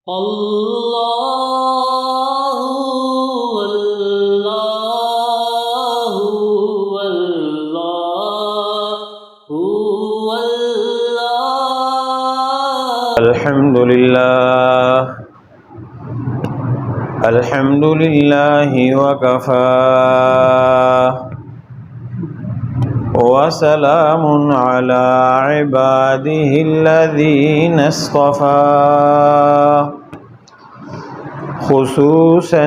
اللہ اللہ اللہ اللہ الحمد للہ وکفى وسلام علی عباده الذین اصطفى خصوصا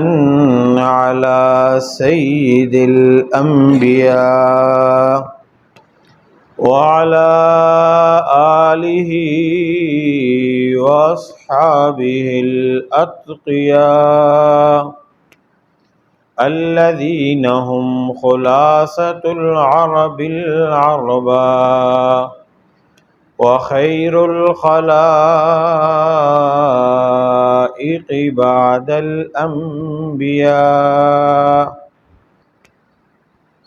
علی سید الانبیاء وعلى آلہ واصحابہ الاتقیاء الذین هم خلاصۃ العرب العرباء وخیر الخلائق بعد الانبیاء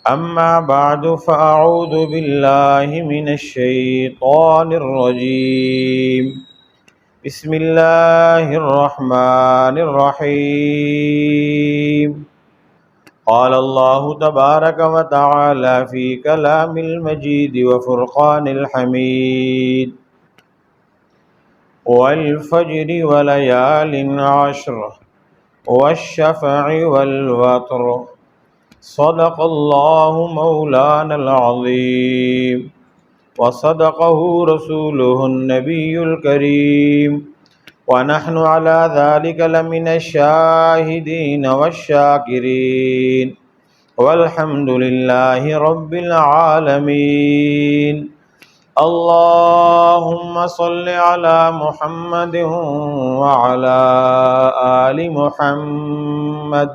اما بعد فاعوذ باللہ من الشیطان الرجیم بسم اللہ الرحمن الرحیم قال اللہ تبارک وتعالی فی کلام المجید وفرقان الحمید والفجر وليال عشر والشفع والوتر صدق اللہ مولانا العظیم وصدقه رسوله النبی الکریم ونحن على ذلك لمن الشاهدين والشاكرين والحمد لله رب العالمين اللهم صل على محمد وعلى آل محمد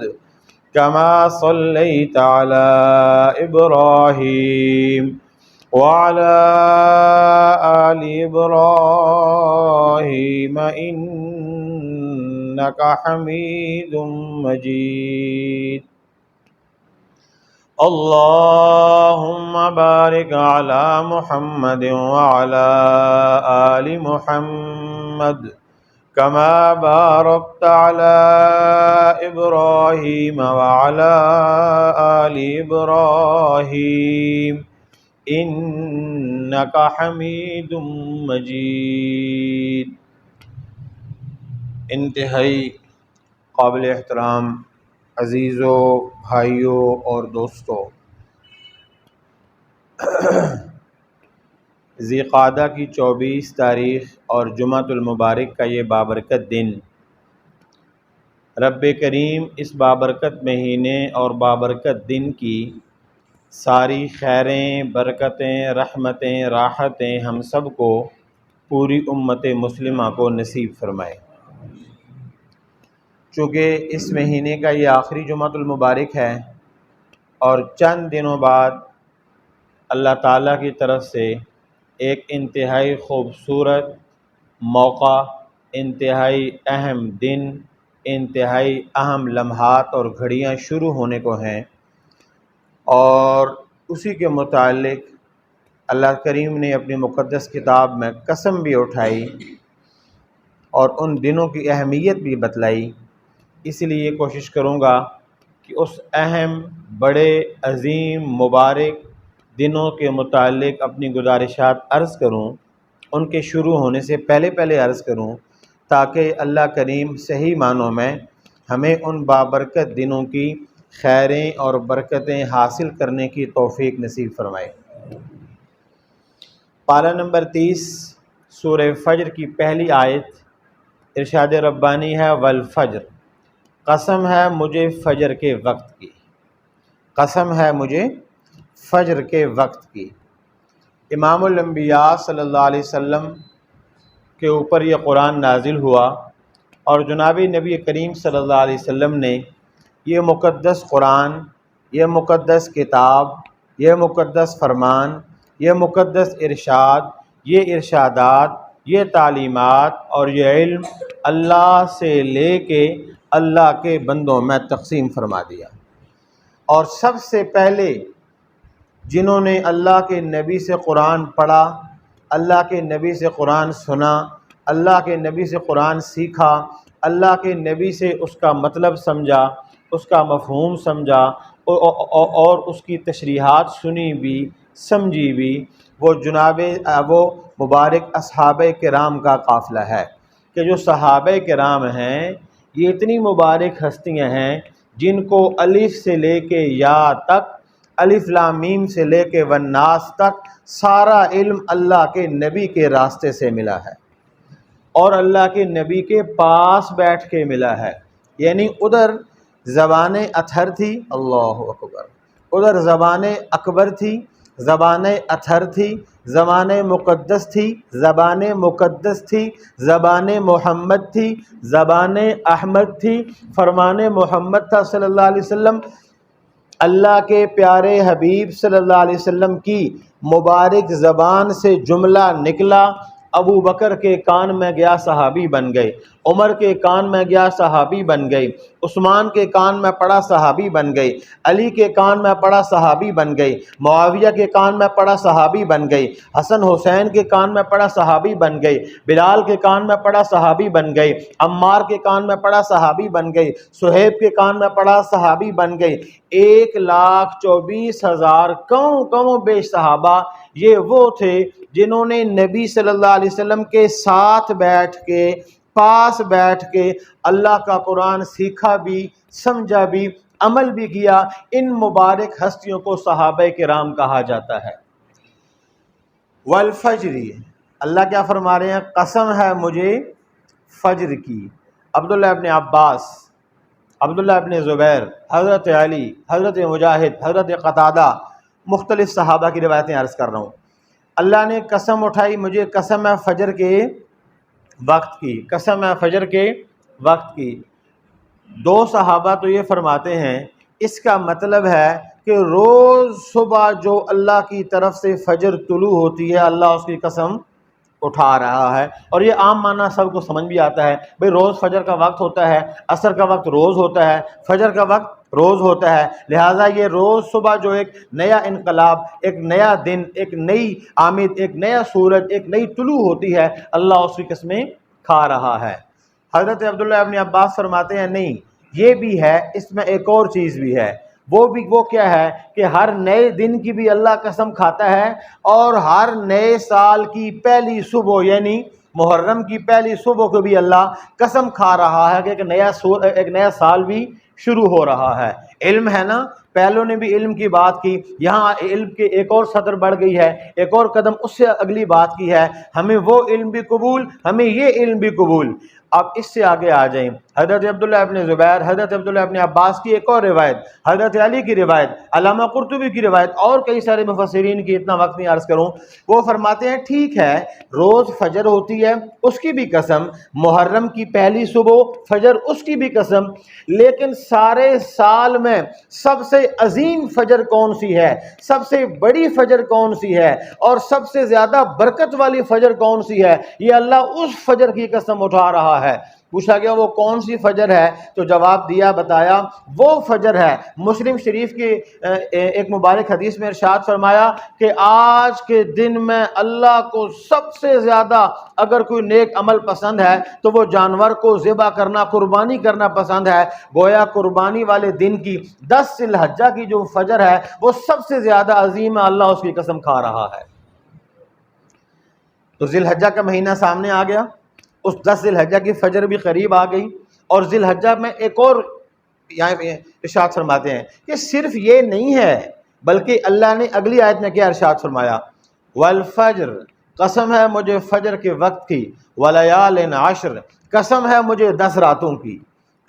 كما صليت على إبراهيم وعلى آل إبراهيم إنك حميد مجيد اللهم بارك على محمد وعلى آل محمد كما باركت على إبراهيم وعلى آل إبراهيم انک حمید مجید۔ انتہائی قابل احترام عزیزوں، بھائیوں اور دوستوں، ذی قعدہ کی 24 تاریخ اور جمعۃ المبارک کا یہ بابرکت دن رب کریم اس بابرکت مہینے اور بابرکت دن کی ساری خیریں، برکتیں، رحمتیں، راحتیں ہم سب کو، پوری امت مسلمہ کو نصیب فرمائے۔ چونکہ اس مہینے کا یہ آخری جمعۃ المبارک ہے اور چند دنوں بعد اللہ تعالیٰ کی طرف سے ایک انتہائی خوبصورت موقع، انتہائی اہم دن، انتہائی اہم لمحات اور گھڑیاں شروع ہونے کو ہیں، اور اسی کے متعلق اللہ کریم نے اپنی مقدس کتاب میں قسم بھی اٹھائی اور ان دنوں کی اہمیت بھی بتلائی۔ اس لیے کوشش کروں گا کہ اس اہم، بڑے، عظیم، مبارک دنوں کے متعلق اپنی گزارشات عرض کروں، ان کے شروع ہونے سے پہلے عرض کروں، تاکہ اللہ کریم صحیح معنوں میں ہمیں ان بابرکت دنوں کی خیریں اور برکتیں حاصل کرنے کی توفیق نصیب فرمائے۔ پارہ نمبر 30 سورہ فجر کی پہلی آیت ارشاد ربانی ہے، والفجر، قسم ہے مجھے فجر کے وقت کی، قسم ہے مجھے فجر کے وقت کی۔ امام الانبیاء صلی اللہ علیہ وسلم کے اوپر یہ قرآن نازل ہوا، اور جناب نبی کریم صلی اللہ علیہ وسلم نے یہ مقدس قرآن، یہ مقدس کتاب، یہ مقدس فرمان، یہ مقدس ارشاد، یہ ارشادات، یہ تعلیمات اور یہ علم اللہ سے لے کے اللہ کے بندوں میں تقسیم فرما دیا۔ اور سب سے پہلے جنہوں نے اللہ کے نبی سے قرآن پڑھا، اللہ کے نبی سے قرآن سنا، اللہ کے نبی سے قرآن سیکھا، اللہ کے نبی سے اس کا مطلب سمجھا، اس کا مفہوم سمجھا اور اس کی تشریحات سنی بھی سمجھی بھی، وہ مبارک اصحابہ کرام کا قافلہ ہے کہ جو صحابہ کرام ہیں یہ اتنی مبارک ہستیاں ہیں جن کو الف سے لے کے یا تک، الف لام میم سے لے کے والناس تک سارا علم اللہ کے نبی کے راستے سے ملا ہے اور اللہ کے نبی کے پاس بیٹھ کے ملا ہے۔ یعنی ادھر زبان اطہر تھی، اللہ اکبر، ادھر زبان اکبر تھی، زبان اطہر تھی، زبان مقدس تھی، زبان مقدس تھی، زبان محمد تھی، زبان احمد تھی، فرمان محمد تھا صلی اللہ علیہ وسلم۔ اللہ کے پیارے حبیب صلی اللہ علیہ وسلم کی مبارک زبان سے جملہ نکلا، ابو بکر کے کان میں گیا صحابی بن گئے، عمر کے کان میں گیا صحابی بن گئے، عثمان کے کان میں پڑا صحابی بن گئے، علی کے کان میں پڑا صحابی بن گئے، معاویہ کے کان میں پڑا صحابی بن گئے، حسن حسین کے کان میں پڑا صحابی بن گئے، بلال کے کان میں پڑا صحابی بن گئے، عمار کے کان میں پڑا صحابی بن گئے، صہیب کے کان میں پڑا صحابی بن گئے۔ 1,24,000 کم و بیش صحابہ یہ وہ تھے جنہوں نے نبی صلی اللہ علیہ وسلم کے ساتھ بیٹھ کے، پاس بیٹھ کے اللہ کا قرآن سیکھا بھی، سمجھا بھی، عمل بھی کیا۔ ان مبارک ہستیوں کو صحابہ کرام کہا جاتا ہے۔ والفجر، اللہ کیا فرما رہے ہیں؟ قسم ہے مجھے فجر کی۔ عبداللہ ابن عباس، عبداللہ ابن زبیر، حضرت علی، حضرت مجاہد، حضرت قتادہ، مختلف صحابہ کی روایتیں عرض کر رہا ہوں۔ اللہ نے قسم اٹھائی، مجھے قسم ہے فجر کے وقت کی، قسم ہے فجر کے وقت کی۔ دو صحابہ تو یہ فرماتے ہیں اس کا مطلب ہے کہ روز صبح جو اللہ کی طرف سے فجر طلوع ہوتی ہے اللہ اس کی قسم اٹھا رہا ہے، اور یہ عام معنی سب کو سمجھ بھی آتا ہے، بھئی روز فجر کا وقت ہوتا ہے، عصر کا وقت روز ہوتا ہے، فجر کا وقت روز ہوتا ہے، لہٰذا یہ روز صبح جو ایک نیا انقلاب، ایک نیا دن، ایک نئی آمد، ایک نیا سورج، ایک نئی طلوع ہوتی ہے، اللہ اس کی قسمیں کھا رہا ہے۔ حضرت عبداللہ ابن عباس فرماتے ہیں نہیں، یہ بھی ہے، اس میں ایک اور چیز بھی ہے، وہ کیا ہے کہ ہر نئے دن کی بھی اللہ قسم کھاتا ہے، اور ہر نئے سال کی پہلی صبح یعنی محرم کی پہلی صبح کو بھی اللہ قسم کھا رہا ہے کہ ایک نیا سال بھی شروع ہو رہا ہے۔ علم ہے نا، پہلوں نے بھی علم کی بات کی، یہاں علم کے ایک اور سطر بڑھ گئی ہے، ایک اور قدم اس سے اگلی بات کی ہے، ہمیں وہ علم بھی قبول، ہمیں یہ علم بھی قبول۔ اب اس سے آگے آ جائیں، حضرت عبداللہ ابن زبیر، حضرت عبداللہ ابن عباس کی ایک اور روایت، حضرت علی کی روایت، علامہ قرطبی کی روایت، اور کئی سارے مفسرین کی، اتنا وقت نہیں عرض کروں، وہ فرماتے ہیں ٹھیک ہے روز فجر ہوتی ہے اس کی بھی قسم، محرم کی پہلی صبح فجر اس کی بھی قسم، لیکن سارے سال میں سب سے عظیم فجر کون سی ہے، سب سے بڑی فجر کون سی ہے، اور سب سے زیادہ برکت والی فجر کون سی ہے، یہ اللہ اس فجر کی قسم اٹھا رہا ہے۔ پوچھا گیا وہ کون سی فجر ہے، تو جواب دیا، بتایا وہ فجر ہے۔ مسلم شریف کی ایک مبارک حدیث میں ارشاد فرمایا کہ آج کے دن میں اللہ کو سب سے زیادہ اگر کوئی نیک عمل پسند ہے تو وہ جانور کو ذبح کرنا، قربانی کرنا پسند ہے۔ گویا قربانی والے دن کی 10 ذی الحجہ کی جو فجر ہے وہ سب سے زیادہ عظیم ہے، اللہ اس کی قسم کھا رہا ہے۔ تو ذی الحجہ کا مہینہ سامنے آ گیا، اس 10 ذی الحجہ کی فجر بھی قریب آ گئی، اور ذی الحجہ میں ایک اور یہاں ارشاد فرماتے ہیں کہ صرف یہ نہیں ہے بلکہ اللہ نے اگلی آیت میں کیا ارشاد فرمایا، والفجر، قسم ہے مجھے فجر کے وقت کی، ولیال عشر، قسم ہے مجھے 10 راتوں کی،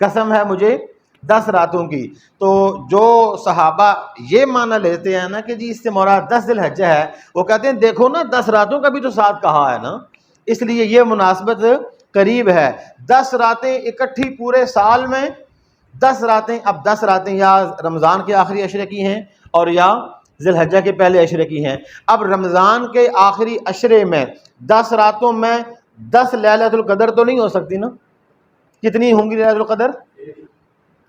قسم ہے مجھے 10 راتوں کی۔ تو جو صحابہ یہ معنی لیتے ہیں نا کہ جی اس سے مراد 10 ذی الحجہ ہے، وہ کہتے ہیں دیکھو نا 10 راتوں کا بھی تو ساتھ کہا ہے نا، اس لیے یہ مناسبت قریب ہے۔ 10 راتیں اکٹھی پورے سال میں، 10 راتیں، اب 10 راتیں یا رمضان کے آخری عشرے کی ہیں اور یا ذی الحجہ کے پہلے عشرے کی ہیں۔ اب رمضان کے آخری عشرے میں 10 راتوں میں 10 لیلۃ القدر تو نہیں ہو سکتی نا؟ کتنی ہوں گی لیلۃ القدر؟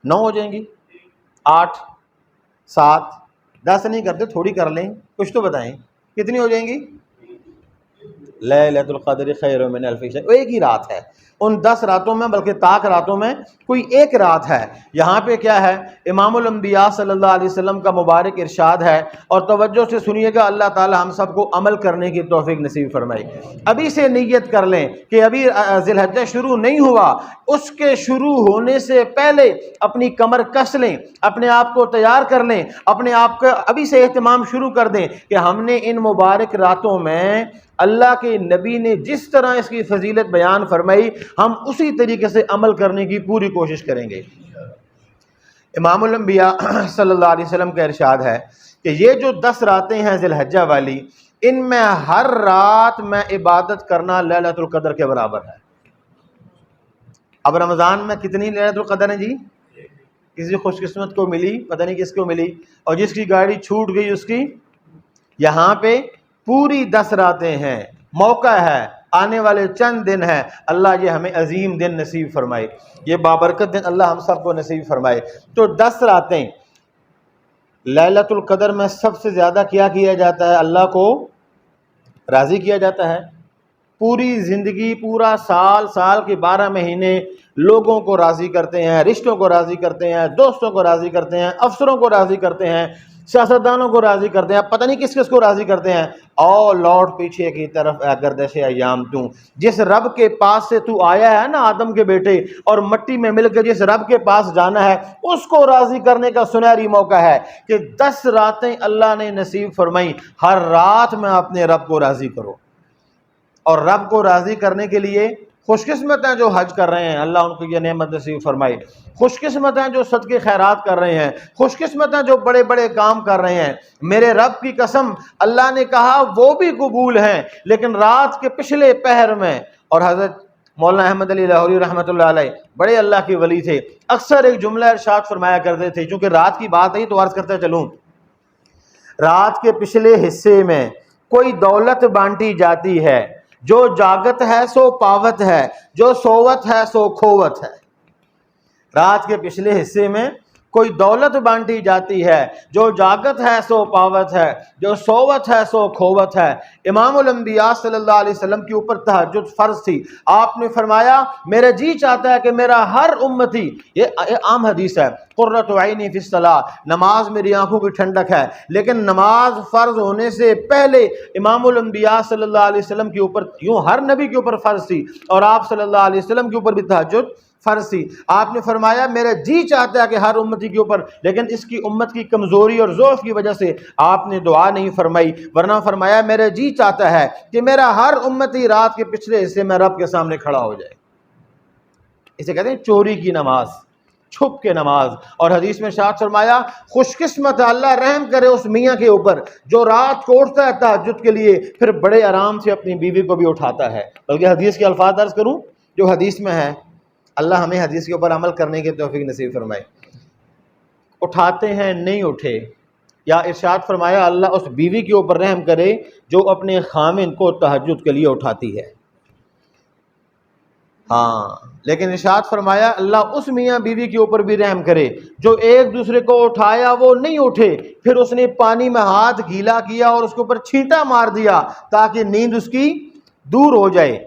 9 ہو جائیں گی، 8، 7، 10 نہیں کرتے، تھوڑی کر لیں، کچھ تو بتائیں کتنی ہو جائیں گی؟ لیلۃ القدر خیر من الف شہر، ایک ہی رات ہے ان 10 راتوں میں، بلکہ طاق راتوں میں کوئی ایک رات ہے۔ یہاں پہ کیا ہے، امام الانبیاء صلی اللہ علیہ وسلم کا مبارک ارشاد ہے، اور توجہ سے سنیے گا، اللہ تعالی ہم سب کو عمل کرنے کی توفیق نصیب فرمائے۔ ابھی سے نیت کر لیں کہ ابھی ذی الحجہ شروع نہیں ہوا، اس کے شروع ہونے سے پہلے اپنی کمر کس لیں، اپنے آپ کو تیار کر لیں، اپنے آپ کا ابھی سے اہتمام شروع کر دیں کہ ہم نے ان مبارک راتوں میں اللہ کے نبی نے جس طرح اس کی فضیلت بیان فرمائی، ہم اسی طریقے سے عمل کرنے کی پوری کوشش کریں گے۔ امام الانبیاء صلی اللہ علیہ وسلم کا ارشاد ہے کہ یہ جو 10 راتیں ہیں ذی الحجہ والی، ان میں ہر رات میں عبادت کرنا لیلۃ القدر کے برابر ہے۔ اب رمضان میں کتنی لیلۃ القدر ہیں جی؟ کسی خوش قسمت کو ملی، پتہ نہیں کس کو ملی، اور جس کی گاڑی چھوٹ گئی اس کی، یہاں پہ پوری 10 راتیں ہیں، موقع ہے، آنے والے چند دن ہیں، اللہ یہ ہمیں عظیم دن نصیب فرمائے، یہ بابرکت دن اللہ ہم سب کو نصیب فرمائے۔ تو 10 راتیں لیلۃ القدر میں سب سے زیادہ کیا جاتا ہے، اللہ کو راضی کیا جاتا ہے۔ پوری زندگی، پورا سال، سال کے 12 مہینے لوگوں کو راضی کرتے ہیں، رشتوں کو راضی کرتے ہیں، دوستوں کو راضی کرتے ہیں، افسروں کو راضی کرتے ہیں، سیاستدانوں کو راضی کرتے ہیں، پتہ نہیں کس کس کو راضی کرتے ہیں۔ او لوٹ پیچھے کی طرف اے گردش ایام تو، جس رب کے پاس سے تو آیا ہے نا آدم کے بیٹے، اور مٹی میں مل کے جس رب کے پاس جانا ہے، اس کو راضی کرنے کا سنہری موقع ہے کہ 10 راتیں اللہ نے نصیب فرمائی، ہر رات میں اپنے رب کو راضی کرو۔ اور رب کو راضی کرنے کے لیے خوش قسمت ہیں جو حج کر رہے ہیں، اللہ ان کو یہ نعمت نصیب فرمائے۔ خوش قسمت ہیں جو صدقے خیرات کر رہے ہیں، خوش قسمت ہیں جو بڑے بڑے کام کر رہے ہیں۔ میرے رب کی قسم، اللہ نے کہا وہ بھی قبول ہیں، لیکن رات کے پچھلے پہر میں۔ اور حضرت مولانا احمد علی لاہوری رحمۃ اللہ علیہ بڑے اللہ کے ولی تھے، اکثر ایک جملہ ارشاد فرمایا کرتے تھے، چونکہ رات کی بات ہے تو عرض کرتے چلوں، رات کے پچھلے حصے میں کوئی دولت بانٹی جاتی ہے، جو جاگت ہے سو پاوت ہے، جو سوت ہے سو کھوت ہے۔ رات کے پچھلے حصے میں کوئی دولت بانٹی جاتی ہے، جو جاگت ہے سو پاوت ہے، جو سوت ہے سو کھوت ہے۔ امام الانبیاء صلی اللہ علیہ وسلم کے اوپر تہجد فرض تھی، آپ نے فرمایا میرا جی چاہتا ہے کہ میرا ہر امتی، یہ عام حدیث ہے، قرۃ عینی فی الصلاۃ، نماز میری آنکھوں کی ٹھنڈک ہے، لیکن نماز فرض ہونے سے پہلے امام الانبیاء صلی اللہ علیہ وسلم کے اوپر، یوں ہر نبی کے اوپر فرض تھی، اور آپ صلی اللہ علیہ وسلم کے اوپر بھی تہجد فرض تھی۔ آپ نے فرمایا میرا جی چاہتا ہے کہ ہر امتی کے اوپر، لیکن اس کی امت کی کمزوری اور ضعف کی وجہ سے آپ نے دعا نہیں فرمائی، ورنہ فرمایا میرا جی چاہتا ہے کہ میرا ہر امتی رات کے پچھلے حصے میں رب کے سامنے کھڑا ہو جائے۔ اسے کہتے ہیں چوری کی نماز، چھپ کے نماز۔ اور حدیث میں ارشاد فرمایا خوش قسمت ہے، اللہ رحم کرے اس میاں کے اوپر جو رات کو اٹھتا ہے تہجد کے لیے، پھر بڑے آرام سے اپنی بیوی کو بھی اٹھاتا ہے۔ بلکہ حدیث کے الفاظ عرض کروں جو حدیث میں ہے، اللہ ہمیں حدیث کے اوپر عمل کرنے کی توفیق نصیب فرمائے۔ اٹھاتے ہیں نہیں اٹھے، یا ارشاد فرمایا اللہ اس بیوی کے اوپر رحم کرے جو اپنے خامن کو تہجد کے لیے اٹھاتی ہے۔ ہاں، لیکن ارشاد فرمایا اللہ اس میاں بیوی کے اوپر بھی رحم کرے جو ایک دوسرے کو اٹھایا وہ نہیں اٹھے، پھر اس نے پانی میں ہاتھ گیلا کیا اور اس کے اوپر چھینٹا مار دیا تاکہ نیند اس کی دور ہو جائے۔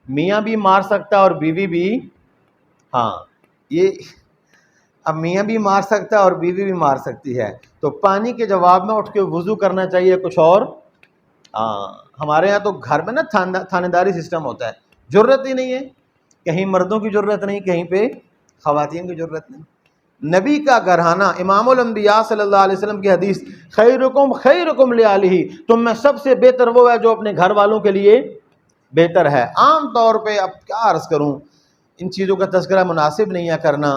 میاں بھی مار سکتا اور بیوی بھی، ہاں یہ اب میاں بھی مار سکتا ہے اور بیوی بھی مار سکتی ہے، تو پانی کے جواب میں اٹھ کے وضو کرنا چاہیے کچھ اور۔ ہاں ہمارے یہاں تو گھر میں نا تھانے داری سسٹم ہوتا ہے، ضرورت ہی نہیں ہے، کہیں مردوں کی ضرورت نہیں، کہیں پہ خواتین کی ضرورت نہیں۔ نبی کا گھرانہ، امام الانبیاء صلی اللہ علیہ وسلم کی حدیث، خیرکم خیرکم لأہلہ، تم میں سب سے بہتر وہ ہے جو اپنے گھر والوں کے لیے بہتر ہے۔ عام طور پہ اب کیا عرض کروں، ان چیزوں کا تذکرہ مناسب نہیں ہے کرنا،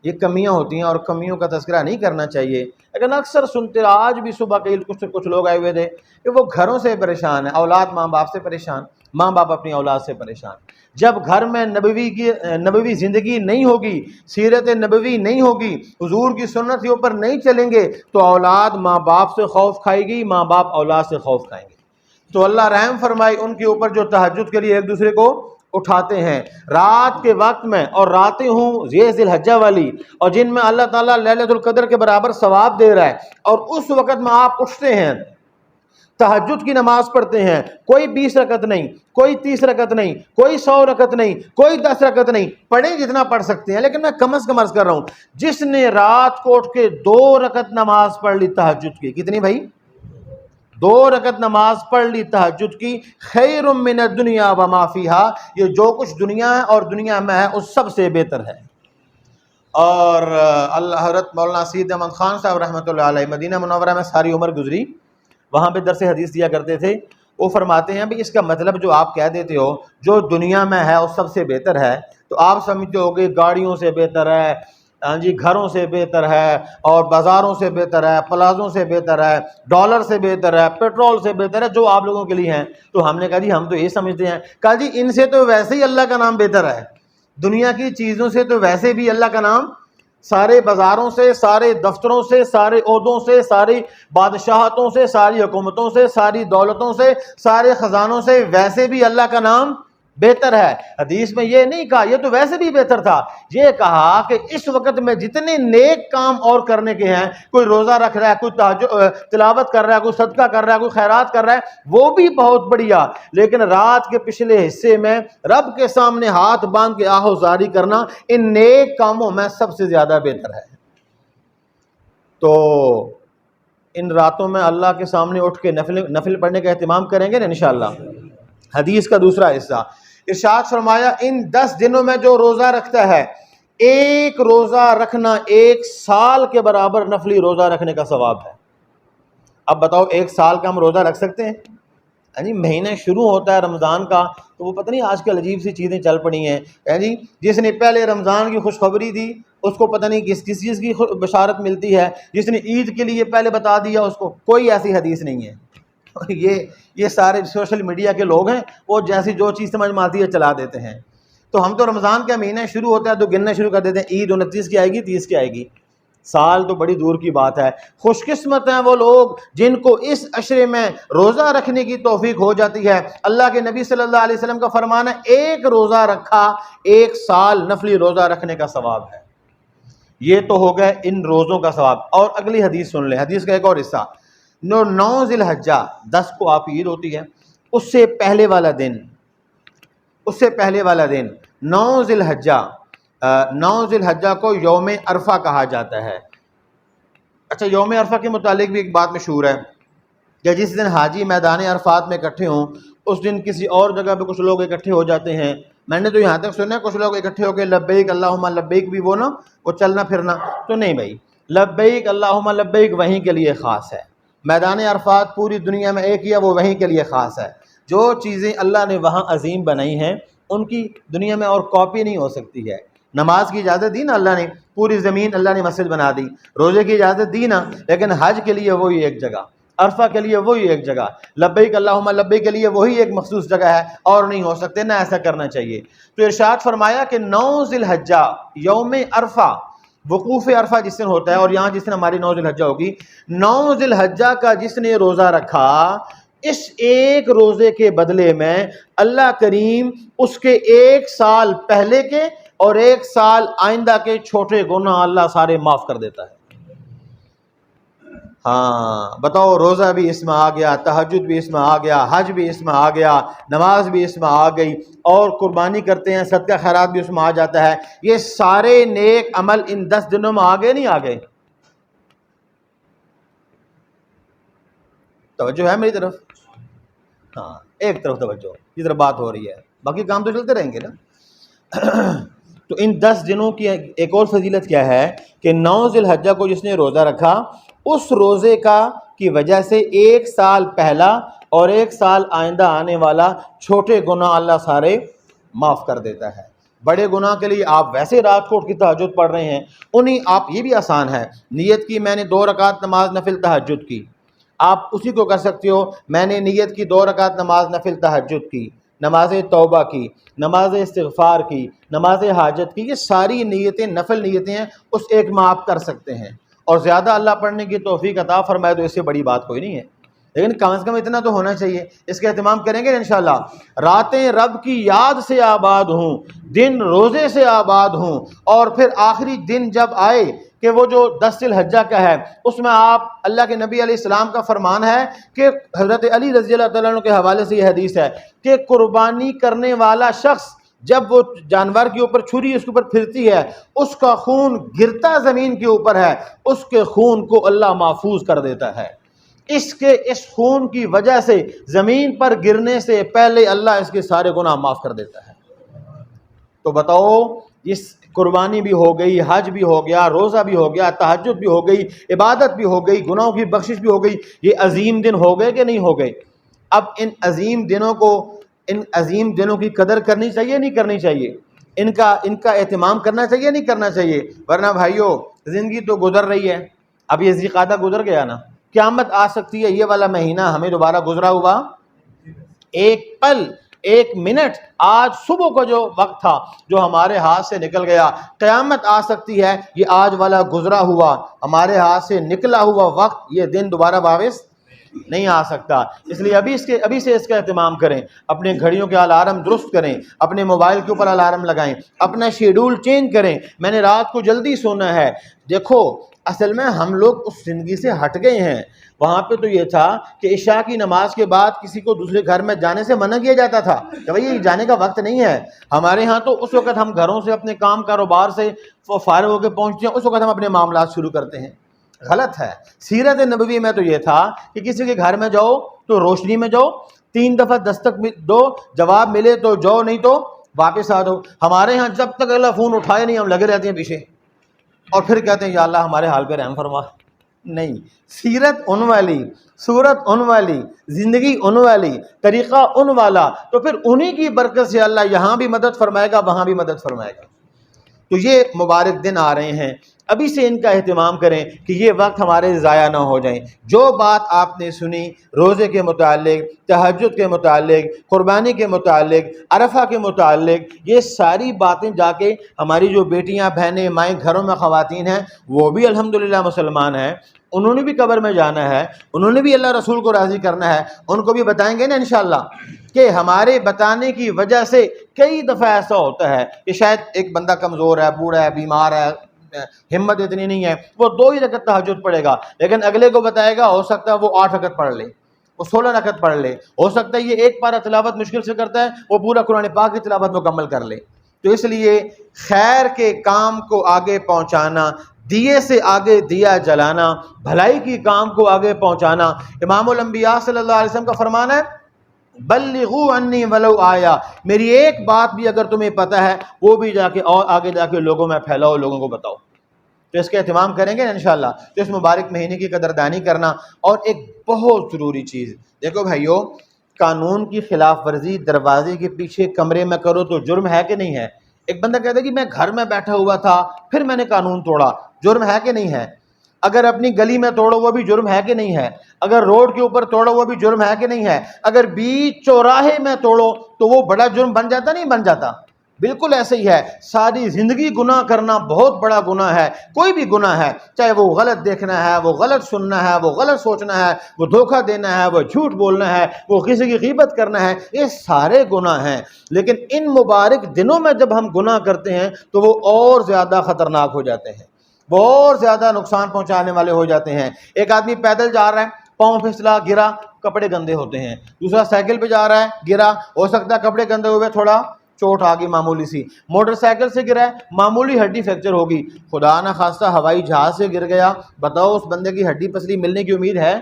یہ کمیاں ہوتی ہیں اور کمیوں کا تذکرہ نہیں کرنا چاہیے، لیکن اکثر سنتے، آج بھی صبح کے کچھ لوگ آئے ہوئے تھے کہ وہ گھروں سے پریشان ہیں، اولاد ماں باپ سے پریشان، ماں باپ اپنی اولاد سے پریشان۔ جب گھر میں نبوی زندگی نہیں ہوگی، سیرت نبوی نہیں ہوگی، حضور کی سنت کے اوپر نہیں چلیں گے، تو اولاد ماں باپ سے خوف کھائے گی، ماں باپ اولاد سے خوف کھائیں گے۔ تو اللہ رحم فرمائے ان کے اوپر جو تہجد کے لیے ایک دوسرے کو اٹھاتے ہیں رات کے وقت میں، اور راتیں ہوں یہ ذی الحجہ والی، اور جن میں اللہ تعالیٰ لیلۃ القدر کے برابر ثواب دے رہا ہے، اور اس وقت میں آپ اٹھتے ہیں تہجد کی نماز پڑھتے ہیں، کوئی 20 رکعت نہیں، کوئی 30 رکعت نہیں، کوئی 100 رکعت نہیں، کوئی 10 رکعت نہیں، پڑھیں جتنا پڑھ سکتے ہیں، لیکن میں کم از کم عرض کر رہا ہوں جس نے رات کو اٹھ کے 2 رکعت نماز پڑھ لی تہجد کی، کتنی بھائی؟ 2 رکعت نماز پڑھ لی تہجد کی، خیر من الدنیا وما فیہا، یہ جو کچھ دنیا ہے اور دنیا میں ہے اس سب سے بہتر ہے۔ اور اللہ حضرت مولانا سید احمد خان صاحب رحمۃ اللہ علیہ مدینہ منورہ میں ساری عمر گزری، وہاں پہ درس حدیث دیا کرتے تھے، وہ فرماتے ہیں بھی اس کا مطلب جو آپ کہہ دیتے ہو جو دنیا میں ہے اس سب سے بہتر ہے، تو آپ سمجھتے ہو کہ گاڑیوں سے بہتر ہے، ہاں جی گھروں سے بہتر ہے، اور بازاروں سے بہتر ہے، پلازوں سے بہتر ہے، ڈالر سے بہتر ہے، پیٹرول سے بہتر ہے، جو آپ لوگوں کے لیے ہیں۔ تو ہم نے کہا جی ہم تو یہ سمجھتے ہیں، کہا جی ان سے تو ویسے ہی اللہ کا نام بہتر ہے، دنیا کی چیزوں سے تو ویسے بھی اللہ کا نام، سارے بازاروں سے، سارے دفتروں سے، سارے عہدوں سے، ساری بادشاہتوں سے، ساری حکومتوں سے، ساری دولتوں سے، سارے خزانوں سے ویسے بھی اللہ کا نام بہتر ہے۔ حدیث میں یہ نہیں کہا یہ تو ویسے بھی بہتر تھا، یہ کہا کہ اس وقت میں جتنے نیک کام اور کرنے کے ہیں، کوئی روزہ رکھ رہا ہے، کوئی تلاوت کر رہا ہے، کوئی صدقہ کر رہا ہے، کوئی خیرات کر رہا ہے، وہ بھی بہت بڑھیا، لیکن رات کے پچھلے حصے میں رب کے سامنے ہاتھ باندھ کے آہو زاری کرنا ان نیک کاموں میں سب سے زیادہ بہتر ہے۔ تو ان راتوں میں اللہ کے سامنے اٹھ کے نفل پڑھنے کا اہتمام کریں گے نا انشاءاللہ۔ حدیث کا دوسرا حصہ، ارشاد فرمایا ان 10 دنوں میں جو روزہ رکھتا ہے، ایک روزہ رکھنا 1 سال کے برابر نفلی روزہ رکھنے کا ثواب ہے۔ اب بتاؤ 1 سال کا ہم روزہ رکھ سکتے ہیں؟ جی مہینہ شروع ہوتا ہے رمضان کا تو وہ پتہ نہیں آج کل عجیب سی چیزیں چل پڑی ہیں، جی جس نے پہلے رمضان کی خوشخبری دی اس کو پتہ نہیں کس چیز کی بشارت ملتی ہے، جس نے عید کے لیے پہلے بتا دیا اس کو، کوئی ایسی حدیث نہیں ہے۔ یہ سارے سوشل میڈیا کے لوگ ہیں، وہ جیسی جو چیز سمجھ میں آتی ہے چلا دیتے ہیں۔ تو ہم تو رمضان کا مہینہ شروع ہوتا ہے تو گننا شروع کر دیتے ہیں، عید 29 کی آئے گی، 30 کی آئے گی، سال تو بڑی دور کی بات ہے۔ خوش قسمت ہیں وہ لوگ جن کو اس عشرے میں روزہ رکھنے کی توفیق ہو جاتی ہے۔ اللہ کے نبی صلی اللہ علیہ وسلم کا فرمان ہے ایک روزہ رکھا 1 سال نفلی روزہ رکھنے کا ثواب ہے۔ یہ تو ہو گئے ان روزوں کا ثواب۔ اور اگلی حدیث سن لیں، حدیث کا ایک اور حصہ، 9 ذی الحجہ 10 کو آپ عید ہوتی ہے، اس سے پہلے والا دن 9 ذی الحجہ 9 ذی الحجہ کو یوم عرفہ کہا جاتا ہے۔ اچھا یوم عرفہ کے متعلق بھی ایک بات مشہور ہے کہ جس دن حاجی میدان عرفات میں اکٹھے ہوں اس دن کسی اور جگہ پہ کچھ لوگ اکٹھے ہو جاتے ہیں۔ میں نے تو یہاں تک سنا ہے کچھ لوگ اکٹھے ہو کے لبیک اللہم لبیک بھی وہ چلنا پھرنا، تو نہیں بھائی، لبیک اللہم لبیک وہیں کے لیے خاص ہے۔ میدان عرفات پوری دنیا میں ایک ہی ہے، وہ وہیں کے لیے خاص ہے۔ جو چیزیں اللہ نے وہاں عظیم بنائی ہیں ان کی دنیا میں اور کاپی نہیں ہو سکتی ہے۔ نماز کی اجازت دی نا اللہ نے، پوری زمین اللہ نے مسجد بنا دی، روزے کی اجازت دی نا، لیکن حج کے لیے وہی ایک جگہ، عرفہ کے لیے وہی ایک جگہ، لبیک اللہم لبیک کے لیے وہی ایک مخصوص جگہ ہے، اور نہیں ہو سکتے، نہ ایسا کرنا چاہیے۔ تو ارشاد فرمایا کہ 9 ذی الحجہ یوم عرفہ، وقوف عرفہ جس دن ہوتا ہے، اور یہاں جس دن ہماری 9 ذی الحجہ ہوگی، 9 ذی الحجہ کا جس نے روزہ رکھا، اس ایک روزے کے بدلے میں اللہ کریم اس کے 1 سال پہلے کے اور 1 سال آئندہ کے چھوٹے گناہ اللہ سارے معاف کر دیتا ہے۔ ہاں بتاؤ، روزہ بھی اس میں آ گیا، تہجد بھی اس میں آ گیا، حج بھی اس میں آ گیا، نماز بھی اس میں آ گئی، اور قربانی کرتے ہیں، صدقہ خیرات بھی اس میں آ جاتا ہے۔ یہ سارے نیک عمل ان 10 دنوں میں آ گئے نہیں آ گئے؟ توجہ ہے میری طرف؟ ہاں ایک طرف توجہ، اس طرف بات ہو رہی ہے، باقی کام تو چلتے رہیں گے نا۔ تو ان 10 دنوں کی ایک اور فضیلت کیا ہے کہ 9 ذی الحجہ کو جس نے روزہ رکھا، اس روزے کی وجہ سے 1 سال پہلا اور 1 سال آئندہ آنے والا چھوٹے گناہ اللہ سارے معاف کر دیتا ہے۔ بڑے گناہ کے لیے آپ ویسے رات کو اٹھ کے تہجد پڑھ رہے ہیں، انہیں آپ یہ بھی آسان ہے، نیت کی میں نے 2 رکعت نماز نفل تہجد کی، آپ اسی کو کر سکتے ہو، میں نے نیت کی 2 رکعت نماز نفل تہجد کی، نماز توبہ کی، نماز استغفار کی، نماز حاجت کی، یہ ساری نیتیں نفل نیتیں ہیں، اس ایک میں آپ کر سکتے ہیں، اور زیادہ اللہ پڑھنے کی توفیق عطا فرمائے تو اس سے بڑی بات کوئی نہیں ہے، لیکن کم از کم اتنا تو ہونا چاہیے، اس کا اہتمام کریں گے انشاءاللہ۔ راتیں رب کی یاد سے آباد ہوں، دن روزے سے آباد ہوں، اور پھر آخری دن جب آئے کہ وہ جو 10 ذی الحجہ کا ہے اس میں آپ اللہ کے نبی علیہ السلام کا فرمان ہے کہ حضرت علی رضی اللہ تعالیٰ عنہ کے حوالے سے یہ حدیث ہے کہ قربانی کرنے والا شخص جب وہ جانور کے اوپر چھری اس کے اوپر پھرتی ہے، اس کا خون گرتا زمین کے اوپر ہے، اس کے خون کو اللہ محفوظ کر دیتا ہے۔ اس خون کی وجہ سے زمین پر گرنے سے پہلے اللہ اس کے سارے گناہ معاف کر دیتا ہے۔ تو بتاؤ، اس قربانی بھی ہو گئی، حج بھی ہو گیا، روزہ بھی ہو گیا، تہجد بھی ہو گئی، عبادت بھی ہو گئی، گناہوں کی بخشش بھی ہو گئی، یہ عظیم دن ہو گئے کہ نہیں ہو گئے؟ اب ان عظیم دنوں کی قدر کرنی چاہیے نہیں کرنی چاہیے؟ ان کا اہتمام کرنا چاہیے نہیں کرنا چاہیے؟ ورنہ بھائیو، زندگی تو گزر رہی ہے، اب یہ ذی القعدہ گزر گیا نا، قیامت آ سکتی ہے، یہ والا مہینہ ہمیں دوبارہ گزرا ہوا ایک پل، ایک منٹ، آج صبح کا جو وقت تھا جو ہمارے ہاتھ سے نکل گیا، قیامت آ سکتی ہے، یہ آج والا گزرا ہوا ہمارے ہاتھ سے نکلا ہوا وقت، یہ دن دوبارہ واپس نہیں آ سکتا۔ اس لیے ابھی سے اس کا اہتمام کریں، اپنے گھڑیوں کے الارم درست کریں، اپنے موبائل کے اوپر الارم لگائیں، اپنا شیڈول چینج کریں۔ میں نے رات کو جلدی سونا ہے۔ دیکھو، اصل میں ہم لوگ اس زندگی سے ہٹ گئے ہیں۔ وہاں پہ تو یہ تھا کہ عشاء کی نماز کے بعد کسی کو دوسرے گھر میں جانے سے منع کیا جاتا تھا کہ بھائی یہ جانے کا وقت نہیں ہے۔ ہمارے ہاں تو اس وقت ہم گھروں سے اپنے کام کاروبار سے فارغ ہو کے پہنچتے ہیں، اس وقت ہم اپنے معاملات شروع کرتے ہیں۔ غلط ہے۔ سیرت نبوی میں تو یہ تھا کہ کسی کے گھر میں جاؤ تو روشنی میں جاؤ، 3 دفعہ دستک دو، جواب ملے تو جاؤ، نہیں تو واپس آ دو۔ ہمارے ہاں جب تک اللہ فون اٹھائے نہیں، ہم لگے رہتے ہیں پیچھے، اور پھر کہتے ہیں یا اللہ ہمارے حال پہ رحم فرما۔ نہیں، سیرت ان والی، صورت ان والی، زندگی ان والی، طریقہ ان والا، تو پھر انہی کی برکت سے اللہ یہاں بھی مدد فرمائے گا، وہاں بھی مدد فرمائے گا۔ تو یہ مبارک دن آ رہے ہیں، ابھی سے ان کا اہتمام کریں کہ یہ وقت ہمارے ضائع نہ ہو جائیں۔ جو بات آپ نے سنی روزے کے متعلق، تہجد کے متعلق، قربانی کے متعلق، عرفہ کے متعلق، یہ ساری باتیں جا کے ہماری جو بیٹیاں، بہنیں، مائیں گھروں میں خواتین ہیں، وہ بھی الحمدللہ مسلمان ہیں، انہوں نے بھی قبر میں جانا ہے، انہوں نے بھی اللہ رسول کو راضی کرنا ہے، ان کو بھی بتائیں گے نا انشاءاللہ۔ کہ ہمارے بتانے کی وجہ سے کئی دفعہ ایسا ہوتا ہے کہ شاید ایک بندہ کمزور ہے، بوڑھا ہے، بیمار ہے، ہمت اتنی نہیں ہے، وہ 2 ہی رکعت تہجد پڑھے گا، لیکن اگلے کو بتائے گا ہو سکتا ہے وہ 8 رکعت پڑھ لے، وہ 16 رکعت پڑھ لے، ہو سکتا ہے یہ ایک پارہ تلاوت مشکل سے کرتا ہے، وہ پورا قرآن پاک کی تلاوت مکمل کر لے۔ تو اس لیے خیر کے کام کو آگے پہنچانا، دیے سے آگے دیا جلانا، بھلائی کی کام کو آگے پہنچانا، امام الانبیاء صلی اللہ علیہ وسلم کا فرمان ہے بلغوا عنی ولو آیا، میری ایک بات بھی اگر تمہیں پتہ ہے وہ بھی جا کے اور آگے جا کے لوگوں میں پھیلاؤ، لوگوں کو بتاؤ۔ تو اس کا اہتمام کریں گے انشاءاللہ۔ تو اس مبارک مہینے کی قدردانی کرنا، اور ایک بہت ضروری چیز، دیکھو بھائیو، قانون کی خلاف ورزی دروازے کے پیچھے کمرے میں کرو تو جرم ہے کہ نہیں ہے؟ ایک بندہ کہتا ہے کہ میں گھر میں بیٹھا ہوا تھا پھر میں نے قانون توڑا، جرم ہے کہ نہیں ہے؟ اگر اپنی گلی میں توڑو وہ بھی جرم ہے کہ نہیں ہے؟ اگر روڈ کے اوپر توڑو وہ بھی جرم ہے کہ نہیں ہے؟ اگر بیچ چوراہے میں توڑو تو وہ بڑا جرم بن جاتا نہیں بن جاتا؟ بالکل ایسے ہی ہے، ساری زندگی گناہ کرنا بہت بڑا گناہ ہے۔ کوئی بھی گناہ ہے، چاہے وہ غلط دیکھنا ہے، وہ غلط سننا ہے، وہ غلط سوچنا ہے، وہ دھوکہ دینا ہے، وہ جھوٹ بولنا ہے، وہ کسی کی غیبت کرنا ہے، یہ سارے گناہ ہیں۔ لیکن ان مبارک دنوں میں جب ہم گناہ کرتے ہیں تو وہ اور زیادہ خطرناک ہو جاتے ہیں، وہ اور زیادہ نقصان پہنچانے والے ہو جاتے ہیں۔ ایک آدمی پیدل جا رہا ہے، پاؤں پھسلا، گرا، کپڑے گندے ہوتے ہیں۔ دوسرا سائیکل پہ جا رہا ہے، گرا، ہو سکتا ہے کپڑے گندے ہوئے تھوڑا چوٹ آ گئی معمولی سی۔ موٹر سائیکل سے گرا ہے، معمولی ہڈی فریکچر ہوگی۔ خدا نہ خواستہ ہوائی جہاز سے گر گیا، بتاؤ اس بندے کی ہڈی پسلی ملنے کی امید ہے؟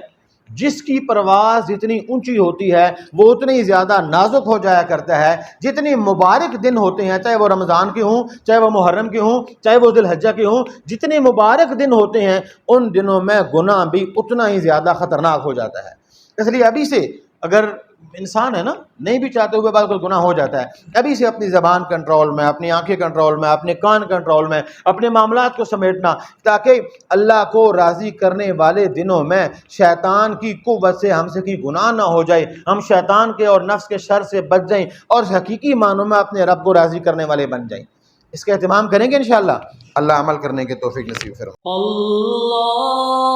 جس کی پرواز جتنی اونچی ہوتی ہے وہ اتنی زیادہ نازک ہو جایا کرتا ہے۔ جتنی مبارک دن ہوتے ہیں، چاہے وہ رمضان کے ہوں، چاہے وہ محرم کے ہوں، چاہے وہ ذی الحجہ کے ہوں، جتنے مبارک دن ہوتے ہیں ان دنوں میں گناہ بھی اتنا ہی زیادہ خطرناک ہو جاتا ہے۔ اس لیے ابھی سے، اگر انسان ہے نا، نہیں بھی چاہتے ہوئے بعد کوئی گناہ ہو جاتا ہے، ابھی سے اپنی زبان کنٹرول میں، اپنی آنکھیں کنٹرول میں، اپنے کان کنٹرول میں، اپنے معاملات کو سمیٹنا، تاکہ اللہ کو راضی کرنے والے دنوں میں شیطان کی قوت سے ہم سے کوئی گناہ نہ ہو جائے، ہم شیطان کے اور نفس کے شر سے بچ جائیں اور حقیقی معنوں میں اپنے رب کو راضی کرنے والے بن جائیں۔ اس کا اہتمام کریں گے انشاءاللہ۔ اللہ عمل کرنے کے توفیق نصیب فرمائے۔ اللہ